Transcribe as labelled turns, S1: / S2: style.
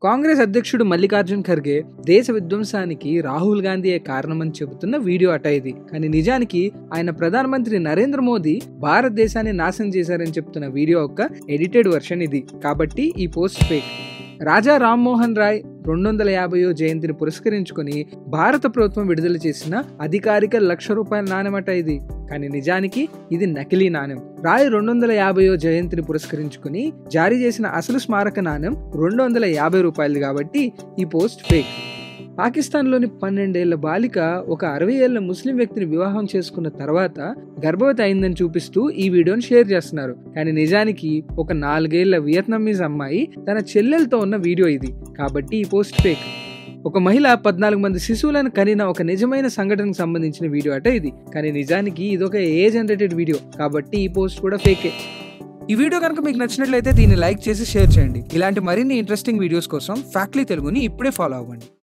S1: కాంగ్రెస్ అధ్యక్షుడు మల్లికార్జున్ ఖర్గే దేశ విధ్వంసానికి రాహుల్ గాంధీయే కారణమని చెబుతున్న వీడియో అట ఇది. కానీ నిజానికి ఆయన ప్రధానమంత్రి నరేంద్ర మోదీ భారతదేశాన్ని నాశనం చేశారని చెప్తున్న వీడియో యొక్క ఎడిటెడ్ వర్షన్ ఇది. కాబట్టి ఈ పోస్ట్ ఫేక్. రాజా రామ్మోహన్ రాయ్ 250వ జయంతిని పురస్కరించుకొని భారత ప్రభుత్వం విడుదల చేసిన అధికారిక ₹1,00,000 నాణ్యమట ఇది. కానీ నిజానికి ఇది నకిలీ నాణ్యం. రాయ్ 250వ జయంతిని పురస్కరించుకుని జారీ చేసిన అసలు స్మారక నాణ్యం ₹250 కాబట్టి ఈ పోస్ట్ ఫేక్. పాకిస్తాన్లోని 12 ఏళ్ల బాలిక ఒక 60 ఏళ్ల ముస్లిం వ్యక్తిని వివాహం చేసుకున్న తర్వాత గర్భవతి అయిందని చూపిస్తూ ఈ వీడియోని షేర్ చేస్తున్నారు. కానీ నిజానికి ఒక 4 ఏళ్ల వియత్నామీస్ అమ్మాయి తన చెల్లెలతో ఉన్న వీడియో ఇది. కాబట్టి ఈ పోస్ట్ ఫేక్. ఒక మహిళ 14 మంది శిశువులను కనిన ఒక నిజమైన సంఘటనకు సంబంధించిన వీడియో అట ఇది. కానీ నిజానికి ఇది ఒక జనరేటెడ్ వీడియో కాబట్టి ఈ పోస్ట్ కూడా ఫేకే. ఈ వీడియో కనుక మీకు నచ్చినట్లయితే దీన్ని లైక్ చేసి షేర్ చేయండి. ఇలాంటి మరిన్ని ఇంట్రెస్టింగ్ వీడియోస్ కోసం ఫ్యాక్ట్లీ తెలుగుని ఇప్పుడే ఫాలో అవ్వండి.